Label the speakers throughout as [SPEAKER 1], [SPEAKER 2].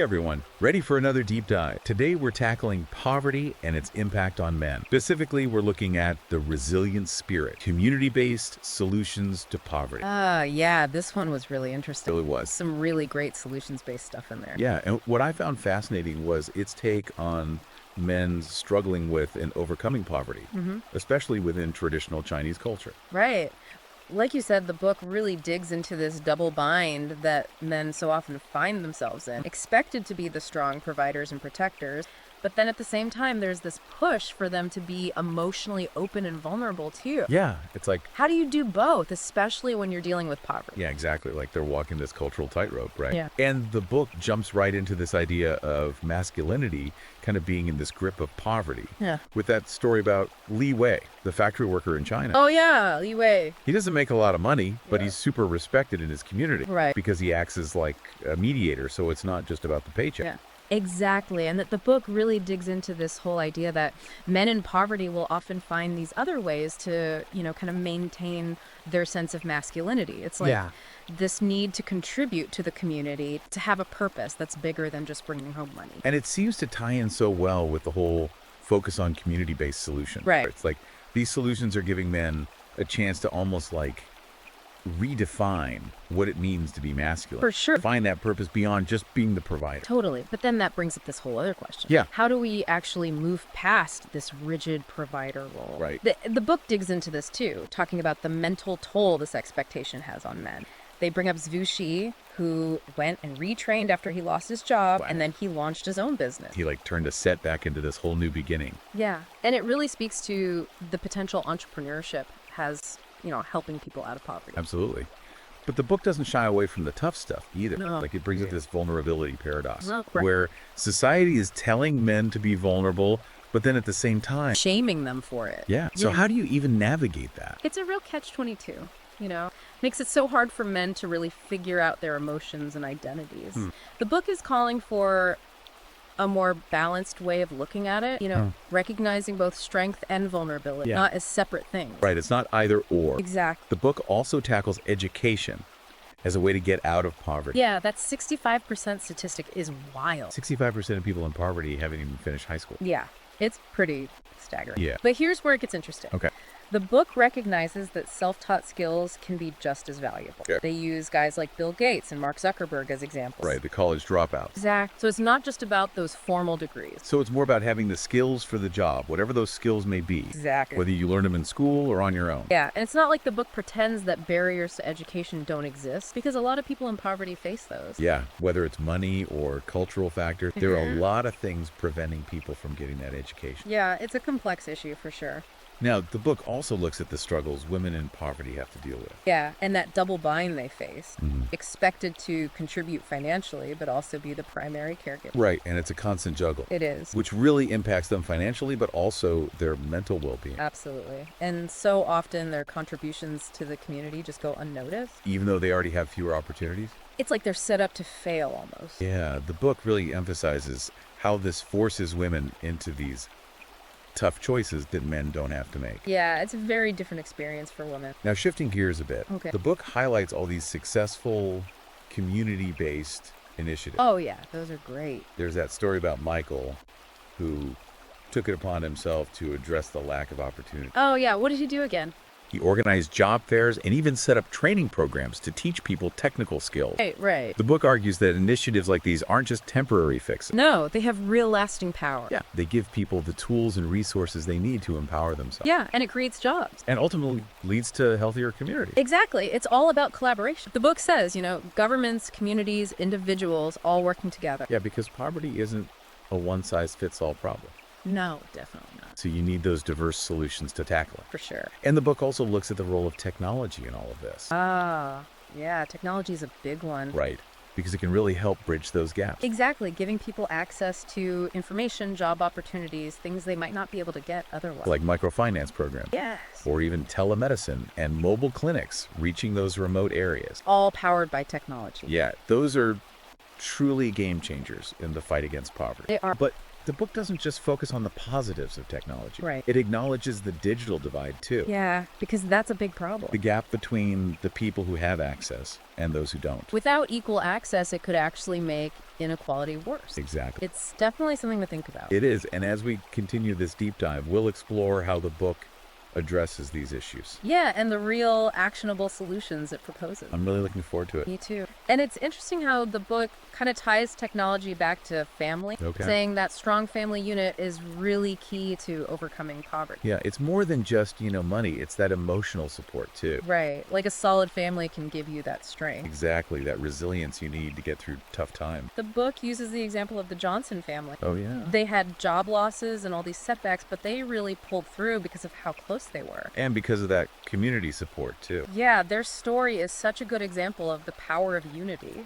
[SPEAKER 1] everyone, ready for another deep dive. Today we're tackling poverty and its impact on men. Specifically, we're looking at the resilient spirit, community-based solutions to poverty.
[SPEAKER 2] Yeah, this one was really interesting.
[SPEAKER 1] It really was.
[SPEAKER 2] Some really great solutions-based stuff in there.
[SPEAKER 1] Yeah, and what I found fascinating was its take on men struggling with and overcoming poverty, especially within traditional Chinese culture.
[SPEAKER 2] Right. Like you said, the book really digs into this double bind that men so often find themselves in, expected to be the strong providers and protectors, but then at the same time, there's this push for them to be emotionally open and vulnerable too.
[SPEAKER 1] Yeah, it's like,
[SPEAKER 2] How do you do both, especially when you're dealing with poverty?
[SPEAKER 1] yeah, exactly. Like they're walking this cultural tightrope, right?
[SPEAKER 2] Yeah.
[SPEAKER 1] And the book jumps right into this idea of masculinity kind of being in this grip of poverty.
[SPEAKER 2] Yeah.
[SPEAKER 1] With that story about Li Wei, the factory worker in China.
[SPEAKER 2] Oh yeah, Li Wei.
[SPEAKER 1] He doesn't make a lot of money, but
[SPEAKER 2] Yeah.
[SPEAKER 1] he's super respected in his community.
[SPEAKER 2] Right.
[SPEAKER 1] Because he acts as like a mediator, so it's not just about the paycheck.
[SPEAKER 2] Yeah. Exactly. And that the book really digs into this whole idea that men in poverty will often find these other ways to, kind of maintain their sense of masculinity. It's like this need to contribute to the community, to have a purpose that's bigger than just bringing home money.
[SPEAKER 1] And it seems to tie in so well with the whole focus on community-based solutions.
[SPEAKER 2] Right.
[SPEAKER 1] It's like these solutions are giving men a chance to almost like redefine what it means to be masculine.
[SPEAKER 2] For sure.
[SPEAKER 1] Find that purpose beyond just being the provider.
[SPEAKER 2] Totally. But then that brings up this whole other question.
[SPEAKER 1] Yeah.
[SPEAKER 2] How do we actually move past this rigid provider role?
[SPEAKER 1] Right.
[SPEAKER 2] The book digs into this too, talking about the mental toll this expectation has on men. They bring up Zhu Xi, who went and retrained after he lost his job, and then he launched his own business.
[SPEAKER 1] He like turned a setback into this whole new beginning.
[SPEAKER 2] Yeah. And it really speaks to the potential entrepreneurship has, helping people out of poverty.
[SPEAKER 1] Absolutely. But the book doesn't shy away from the tough stuff either.
[SPEAKER 2] No.
[SPEAKER 1] Like it brings up this vulnerability paradox
[SPEAKER 2] No, correct.
[SPEAKER 1] where society is telling men to be vulnerable, but then at the same time,
[SPEAKER 2] Shaming them for it.
[SPEAKER 1] yeah. So how do you even navigate that?
[SPEAKER 2] It's a real catch-22, Makes it so hard for men to really figure out their emotions and identities. The book is calling for a more balanced way of looking at it, recognizing both strength and vulnerability, not as separate things.
[SPEAKER 1] Right. It's not either or.
[SPEAKER 2] Exactly.
[SPEAKER 1] The book also tackles education as a way to get out of poverty.
[SPEAKER 2] Yeah, that 65% statistic is wild.
[SPEAKER 1] 65% of people in poverty haven't even finished high school.
[SPEAKER 2] Yeah, it's pretty staggering.
[SPEAKER 1] Yeah.
[SPEAKER 2] But here's where it gets interesting.
[SPEAKER 1] Okay.
[SPEAKER 2] The book recognizes that self-taught skills can be just as valuable.
[SPEAKER 1] Yeah.
[SPEAKER 2] They use guys like Bill Gates and Mark Zuckerberg as examples.
[SPEAKER 1] Right. The college dropouts.
[SPEAKER 2] Exactly. So it's not just about those formal degrees.
[SPEAKER 1] So it's more about having the skills for the job, whatever those skills may be.
[SPEAKER 2] Exactly.
[SPEAKER 1] Whether you learn them in school or on your own.
[SPEAKER 2] Yeah, and it's not like the book pretends that barriers to education don't exist, because a lot of people in poverty face those.
[SPEAKER 1] Yeah, whether it's money or cultural factors, there are a lot of things preventing people from getting that education.
[SPEAKER 2] Yeah, it's a complex issue for sure.
[SPEAKER 1] Now, the book also looks at the struggles women in poverty have to deal with.
[SPEAKER 2] Yeah, and that double bind they face, expected to contribute financially, but also be the primary caregiver.
[SPEAKER 1] Right, and it's a constant juggle.
[SPEAKER 2] It is.
[SPEAKER 1] Which really impacts them financially, but also their mental well-being.
[SPEAKER 2] Absolutely. And so often their contributions to the community just go unnoticed.
[SPEAKER 1] Even though they already have fewer opportunities.
[SPEAKER 2] It's like they're set up to fail almost.
[SPEAKER 1] Yeah, the book really emphasizes how this forces women into these tough choices that men don't have to make.
[SPEAKER 2] Yeah, it's a very different experience for women.
[SPEAKER 1] Now, shifting gears a bit,
[SPEAKER 2] Okay.
[SPEAKER 1] the book highlights all these successful community-based initiatives.
[SPEAKER 2] Oh yeah, those are great.
[SPEAKER 1] There's that story about Michael who took it upon himself to address the lack of opportunity.
[SPEAKER 2] Oh yeah, what did he do again?
[SPEAKER 1] He organized job fairs and even set up training programs to teach people technical skills.
[SPEAKER 2] Right.
[SPEAKER 1] The book argues that initiatives like these aren't just temporary fixes.
[SPEAKER 2] No, they have real lasting power.
[SPEAKER 1] Yeah, they give people the tools and resources they need to empower themselves.
[SPEAKER 2] Yeah, and it creates jobs.
[SPEAKER 1] And ultimately leads to healthier communities.
[SPEAKER 2] Exactly. It's all about collaboration. The book says, governments, communities, individuals all working together.
[SPEAKER 1] Yeah, because poverty isn't a one-size-fits-all problem.
[SPEAKER 2] No, definitely not.
[SPEAKER 1] So you need those diverse solutions to tackle it.
[SPEAKER 2] For sure.
[SPEAKER 1] And the book also looks at the role of technology in all of this.
[SPEAKER 2] Yeah, technology is a big one.
[SPEAKER 1] Right. Because it can really help bridge those gaps.
[SPEAKER 2] Exactly. Giving people access to information, job opportunities, things they might not be able to get otherwise.
[SPEAKER 1] Like microfinance programs.
[SPEAKER 2] Yes.
[SPEAKER 1] Or even telemedicine and mobile clinics reaching those remote areas.
[SPEAKER 2] All powered by technology.
[SPEAKER 1] Yeah, those are truly game changers in the fight against poverty.
[SPEAKER 2] They are.
[SPEAKER 1] But the book doesn't just focus on the positives of technology.
[SPEAKER 2] Right.
[SPEAKER 1] It acknowledges the digital divide, too.
[SPEAKER 2] Yeah, because that's a big problem.
[SPEAKER 1] The gap between the people who have access and those who don't.
[SPEAKER 2] Without equal access, it could actually make inequality worse.
[SPEAKER 1] Exactly.
[SPEAKER 2] It's definitely something to think about.
[SPEAKER 1] It is, and as we continue this deep dive, we'll explore how the book addresses these issues.
[SPEAKER 2] Yeah, and the real actionable solutions it proposes.
[SPEAKER 1] I'm really looking forward to it.
[SPEAKER 2] Me too. And it's interesting how the book kind of ties technology back to family, saying that strong family unit is really key to overcoming poverty.
[SPEAKER 1] Yeah, it's more than just, money. It's that emotional support, too.
[SPEAKER 2] Right. Like a solid family can give you that strength.
[SPEAKER 1] Exactly, that resilience you need to get through tough times.
[SPEAKER 2] The book uses the example of the Johnson family.
[SPEAKER 1] Oh, yeah.
[SPEAKER 2] They had job losses and all these setbacks, but they really pulled through because of how close they were.
[SPEAKER 1] And because of that community support, too.
[SPEAKER 2] Yeah, their story is such a good example of the power of unity,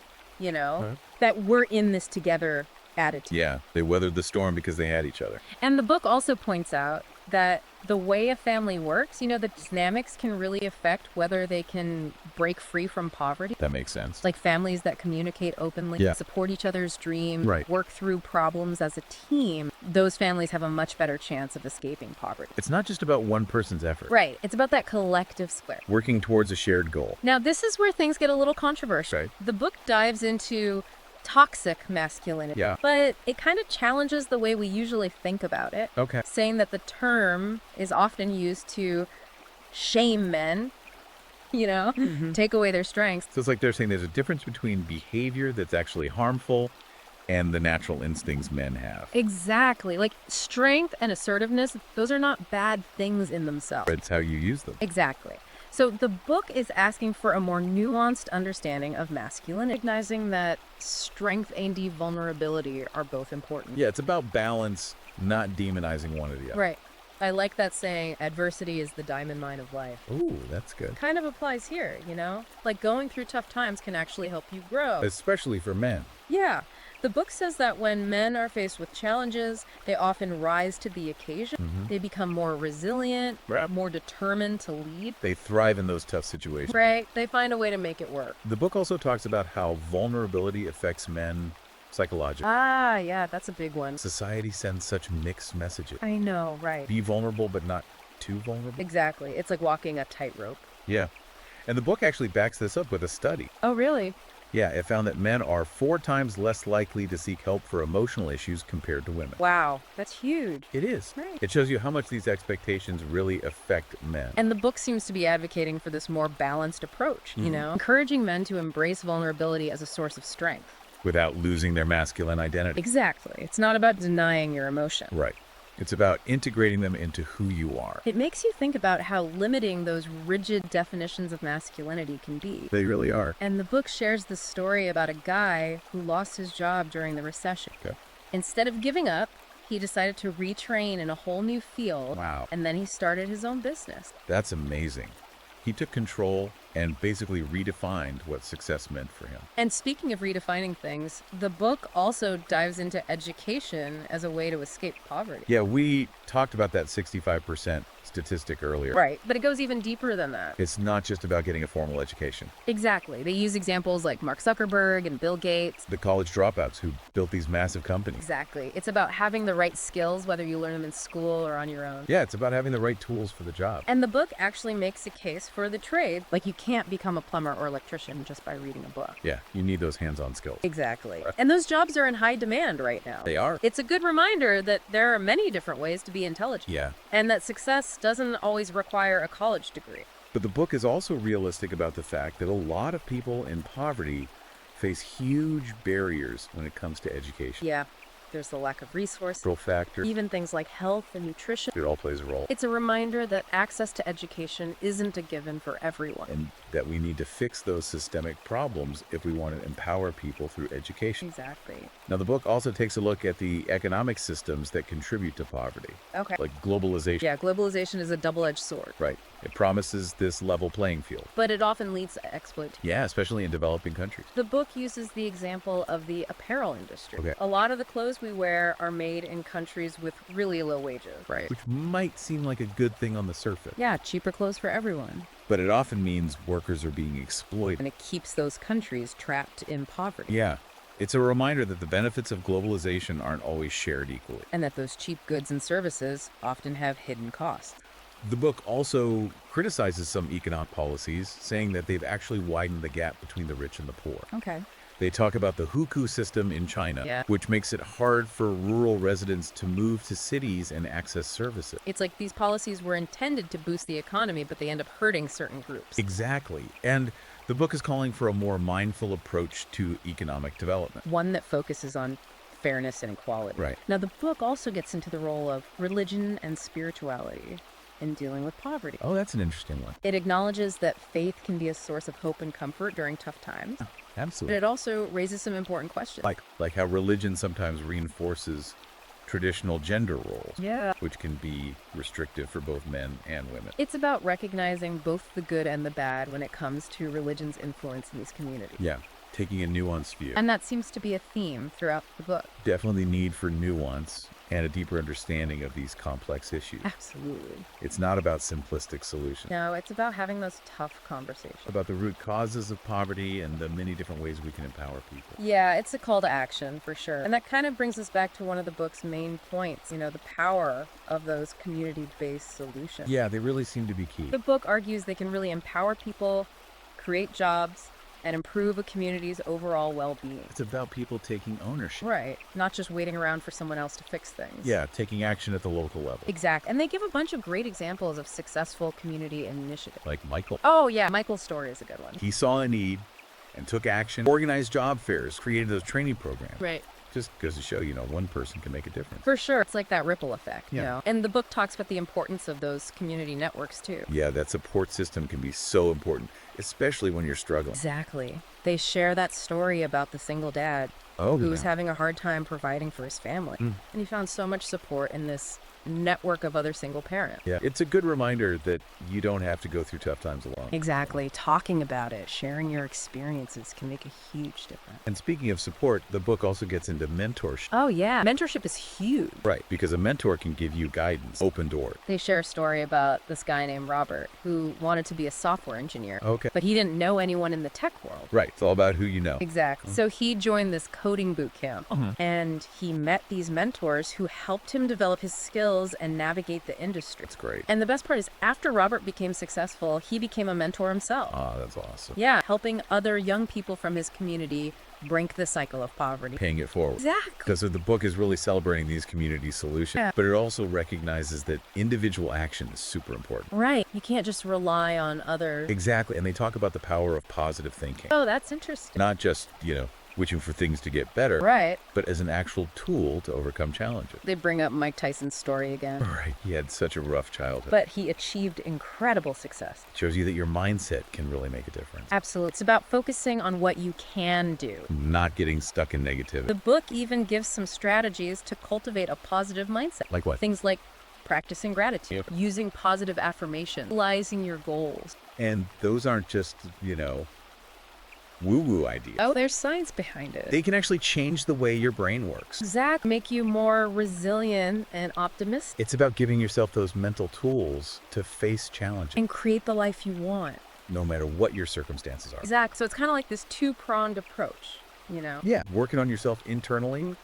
[SPEAKER 2] that we're in this together attitude.
[SPEAKER 1] Yeah, they weathered the storm because they had each other.
[SPEAKER 2] And the book also points out that the way a family works, the dynamics can really affect whether they can break free from poverty.
[SPEAKER 1] That makes sense.
[SPEAKER 2] Like families that communicate openly, support each other's dreams, work through problems as a team, those families have a much better chance of escaping poverty.
[SPEAKER 1] It's not just about one person's effort.
[SPEAKER 2] Right. It's about that collective square.
[SPEAKER 1] Working towards a shared goal.
[SPEAKER 2] Now, this is where things get a little controversial.
[SPEAKER 1] Right.
[SPEAKER 2] The book dives into toxic masculinity, but it kind of challenges the way we usually think about it.
[SPEAKER 1] Okay.
[SPEAKER 2] Saying that the term is often used to shame men, take away their strengths.
[SPEAKER 1] So it's like they're saying there's a difference between behavior that's actually harmful and the natural instincts men have.
[SPEAKER 2] Exactly. Like strength and assertiveness, those are not bad things in themselves.
[SPEAKER 1] It's how you use them.
[SPEAKER 2] Exactly. So the book is asking for a more nuanced understanding of masculinity, recognizing that strength and vulnerability are both important.
[SPEAKER 1] Yeah, it's about balance, not demonizing one or the other.
[SPEAKER 2] Right. I like that saying, adversity is the diamond mine of life.
[SPEAKER 1] Ooh, that's good.
[SPEAKER 2] Kind of applies here, Like going through tough times can actually help you grow.
[SPEAKER 1] Especially for men.
[SPEAKER 2] Yeah. The book says that when men are faced with challenges, they often rise to the occasion. They become more resilient, more determined to lead.
[SPEAKER 1] They thrive in those tough situations.
[SPEAKER 2] Right. They find a way to make it work.
[SPEAKER 1] The book also talks about how vulnerability affects men psychologically.
[SPEAKER 2] Ah, yeah, that's a big one.
[SPEAKER 1] Society sends such mixed messages.
[SPEAKER 2] I know, right.
[SPEAKER 1] Be vulnerable, but not too vulnerable.
[SPEAKER 2] Exactly. It's like walking a tightrope.
[SPEAKER 1] Yeah. And the book actually backs this up with a study.
[SPEAKER 2] Oh, really?
[SPEAKER 1] Yeah, it found that men are 4 times less likely to seek help for emotional issues compared to women.
[SPEAKER 2] Wow, that's huge.
[SPEAKER 1] It is.
[SPEAKER 2] Right.
[SPEAKER 1] It shows you how much these expectations really affect men.
[SPEAKER 2] And the book seems to be advocating for this more balanced approach, encouraging men to embrace vulnerability as a source of strength.
[SPEAKER 1] Without losing their masculine identity.
[SPEAKER 2] Exactly. It's not about denying your emotion.
[SPEAKER 1] Right. It's about integrating them into who you are.
[SPEAKER 2] It makes you think about how limiting those rigid definitions of masculinity can be.
[SPEAKER 1] They really are.
[SPEAKER 2] And the book shares the story about a guy who lost his job during the recession.
[SPEAKER 1] Okay.
[SPEAKER 2] Instead of giving up, he decided to retrain in a whole new field.
[SPEAKER 1] Wow.
[SPEAKER 2] And then he started his own business.
[SPEAKER 1] That's amazing. He took control and basically redefined what success meant for him.
[SPEAKER 2] And speaking of redefining things, the book also dives into education as a way to escape poverty.
[SPEAKER 1] Yeah, we talked about that 65% statistic earlier.
[SPEAKER 2] Right, but it goes even deeper than that.
[SPEAKER 1] It's not just about getting a formal education.
[SPEAKER 2] Exactly. They use examples like Mark Zuckerberg and Bill Gates.
[SPEAKER 1] The college dropouts who built these massive companies.
[SPEAKER 2] Exactly. It's about having the right skills, whether you learn them in school or on your own.
[SPEAKER 1] Yeah, it's about having the right tools for the job.
[SPEAKER 2] And the book actually makes a case for the trade. Like you can't become a plumber or electrician just by reading a book.
[SPEAKER 1] Yeah, you need those hands-on skills.
[SPEAKER 2] Exactly. And those jobs are in high demand right now.
[SPEAKER 1] They are.
[SPEAKER 2] It's a good reminder that there are many different ways to be intelligent.
[SPEAKER 1] Yeah.
[SPEAKER 2] And that success doesn't always require a college degree.
[SPEAKER 1] But the book is also realistic about the fact that a lot of people in poverty face huge barriers when it comes to education.
[SPEAKER 2] Yeah. There's the lack of resources.
[SPEAKER 1] Control factor.
[SPEAKER 2] Even things like health and nutrition.
[SPEAKER 1] It all plays a role.
[SPEAKER 2] It's a reminder that access to education isn't a given for everyone.
[SPEAKER 1] And that we need to fix those systemic problems if we want to empower people through education.
[SPEAKER 2] Exactly.
[SPEAKER 1] Now, the book also takes a look at the economic systems that contribute to poverty.
[SPEAKER 2] Okay.
[SPEAKER 1] Like globalization.
[SPEAKER 2] Yeah, globalization is a double-edged sword.
[SPEAKER 1] Right. It promises this level playing field.
[SPEAKER 2] But it often leads to exploitation.
[SPEAKER 1] Yeah, especially in developing countries.
[SPEAKER 2] The book uses the example of the apparel industry.
[SPEAKER 1] Okay.
[SPEAKER 2] A lot of the clothes we wear are made in countries with really low wages.
[SPEAKER 1] Right. Which might seem like a good thing on the surface.
[SPEAKER 2] Yeah, cheaper clothes for everyone.
[SPEAKER 1] But it often means workers are being exploited.
[SPEAKER 2] And it keeps those countries trapped in poverty.
[SPEAKER 1] Yeah. It's a reminder that the benefits of globalization aren't always shared equally.
[SPEAKER 2] And that those cheap goods and services often have hidden costs.
[SPEAKER 1] The book also criticizes some economic policies, saying that they've actually widened the gap between the rich and the poor.
[SPEAKER 2] Okay.
[SPEAKER 1] They talk about the hukou system in China,
[SPEAKER 2] Yeah.
[SPEAKER 1] which makes it hard for rural residents to move to cities and access services.
[SPEAKER 2] It's like these policies were intended to boost the economy, but they end up hurting certain groups.
[SPEAKER 1] Exactly. And the book is calling for a more mindful approach to economic development.
[SPEAKER 2] One that focuses on fairness and equality.
[SPEAKER 1] Right.
[SPEAKER 2] Now, the book also gets into the role of religion and spirituality in dealing with poverty.
[SPEAKER 1] Oh, that's an interesting one.
[SPEAKER 2] It acknowledges that faith can be a source of hope and comfort during tough times. But
[SPEAKER 1] Absolutely.
[SPEAKER 2] it also raises some important questions.
[SPEAKER 1] Like how religion sometimes reinforces traditional gender roles,
[SPEAKER 2] Yeah.
[SPEAKER 1] which can be restrictive for both men and women.
[SPEAKER 2] It's about recognizing both the good and the bad when it comes to religion's influence in these communities.
[SPEAKER 1] Yeah, taking a nuanced view.
[SPEAKER 2] And that seems to be a theme throughout the book.
[SPEAKER 1] Definitely need for nuance and a deeper understanding of these complex issues.
[SPEAKER 2] Absolutely.
[SPEAKER 1] It's not about simplistic solutions.
[SPEAKER 2] No, it's about having those tough conversations.
[SPEAKER 1] About the root causes of poverty and the many different ways we can empower people.
[SPEAKER 2] Yeah, it's a call to action for sure. And that kind of brings us back to one of the book's main points, the power of those community-based solutions.
[SPEAKER 1] Yeah, they really seem to be key.
[SPEAKER 2] The book argues they can really empower people, create jobs, and improve a community's overall well-being.
[SPEAKER 1] It's about people taking ownership.
[SPEAKER 2] Right, not just waiting around for someone else to fix things.
[SPEAKER 1] Yeah, taking action at the local level.
[SPEAKER 2] Exactly. And they give a bunch of great examples of successful community initiatives.
[SPEAKER 1] Like Michael.
[SPEAKER 2] Oh, yeah, Michael's story is a good one.
[SPEAKER 1] He saw a need and took action, organized job fairs, created those training programs.
[SPEAKER 2] Right.
[SPEAKER 1] Just goes to show, one person can make a difference.
[SPEAKER 2] For sure. It's like that ripple effect,
[SPEAKER 1] Yeah.
[SPEAKER 2] And the book talks about the importance of those community networks, too.
[SPEAKER 1] Yeah, that support system can be so important, especially when you're struggling.
[SPEAKER 2] Exactly. They share that story about the single dad
[SPEAKER 1] Oh,
[SPEAKER 2] who was
[SPEAKER 1] yeah.
[SPEAKER 2] having a hard time providing for his family. And he found so much support in this network of other single parents.
[SPEAKER 1] Yeah, it's a good reminder that you don't have to go through tough times alone.
[SPEAKER 2] Exactly. Talking about it, sharing your experiences can make a huge difference.
[SPEAKER 1] And speaking of support, the book also gets into mentorship.
[SPEAKER 2] Oh, yeah. Mentorship is huge.
[SPEAKER 1] Right, because a mentor can give you guidance, open doors.
[SPEAKER 2] They share a story about this guy named Robert who wanted to be a software engineer.
[SPEAKER 1] Okay.
[SPEAKER 2] But he didn't know anyone in the tech world.
[SPEAKER 1] Right, it's all about who you know.
[SPEAKER 2] Exactly. So he joined this coding boot camp and he met these mentors who helped him develop his skills and navigate the industry.
[SPEAKER 1] That's great.
[SPEAKER 2] And the best part is after Robert became successful, he became a mentor himself.
[SPEAKER 1] Ah, that's awesome.
[SPEAKER 2] Yeah, helping other young people from his community break the cycle of poverty.
[SPEAKER 1] Paying it forward.
[SPEAKER 2] Exactly.
[SPEAKER 1] Because the book is really celebrating these community solutions,
[SPEAKER 2] Yeah.
[SPEAKER 1] but it also recognizes that individual action is super important.
[SPEAKER 2] Right. You can't just rely on others.
[SPEAKER 1] Exactly, and they talk about the power of positive thinking.
[SPEAKER 2] Oh, that's interesting.
[SPEAKER 1] Not just, wishing for things to get better,
[SPEAKER 2] Right.
[SPEAKER 1] but as an actual tool to overcome challenges.
[SPEAKER 2] They bring up Mike Tyson's story again.
[SPEAKER 1] Right, he had such a rough childhood.
[SPEAKER 2] But he achieved incredible success.
[SPEAKER 1] It shows you that your mindset can really make a difference.
[SPEAKER 2] Absolutely. It's about focusing on what you can do.
[SPEAKER 1] Not getting stuck in
[SPEAKER 2] The
[SPEAKER 1] negativity.
[SPEAKER 2] book even gives some strategies to cultivate a positive mindset.
[SPEAKER 1] Like what?
[SPEAKER 2] Things like practicing gratitude,
[SPEAKER 1] Yep.
[SPEAKER 2] using positive affirmation, realizing your goals.
[SPEAKER 1] And those aren't just, woo-woo ideas.
[SPEAKER 2] Oh, there's science behind it.
[SPEAKER 1] They can actually change the way your brain works.
[SPEAKER 2] Exactly. Make you more resilient and optimistic
[SPEAKER 1] It's about giving yourself those mental tools to face challenges,
[SPEAKER 2] and create the life you want.
[SPEAKER 1] no matter what your circumstances are.
[SPEAKER 2] Exactly. So it's kind of like this two-pronged approach,
[SPEAKER 1] Yeah, working on yourself internally,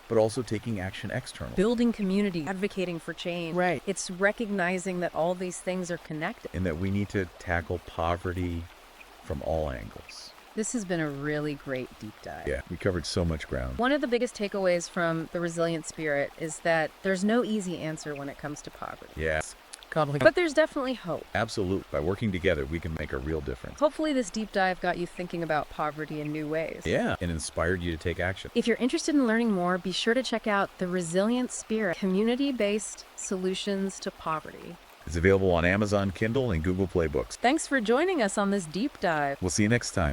[SPEAKER 1] but also taking action externally.
[SPEAKER 2] Building community, advocating for change.
[SPEAKER 1] Right.
[SPEAKER 2] It's recognizing that all these things are connected.
[SPEAKER 1] And that we need to tackle poverty from all angles.
[SPEAKER 2] This has been a really great deep dive.
[SPEAKER 1] Yeah, we covered so much ground.
[SPEAKER 2] One of the biggest takeaways from the resilient spirit is that there's no easy answer when it comes to poverty.
[SPEAKER 1] Yeah,
[SPEAKER 2] But there's definitely hope.
[SPEAKER 1] absolutely. By working together, we can make a real difference.
[SPEAKER 2] Hopefully this deep dive got you thinking about poverty in new ways.
[SPEAKER 1] Yeah, and inspired you to take action.
[SPEAKER 2] If you're interested in learning more, be sure to check out The Resilient Spirit, Community-Based Solutions to Poverty.
[SPEAKER 1] It's available on Amazon Kindle and Google Play Books.
[SPEAKER 2] Thanks for joining us on this deep dive.
[SPEAKER 1] We'll see you next time.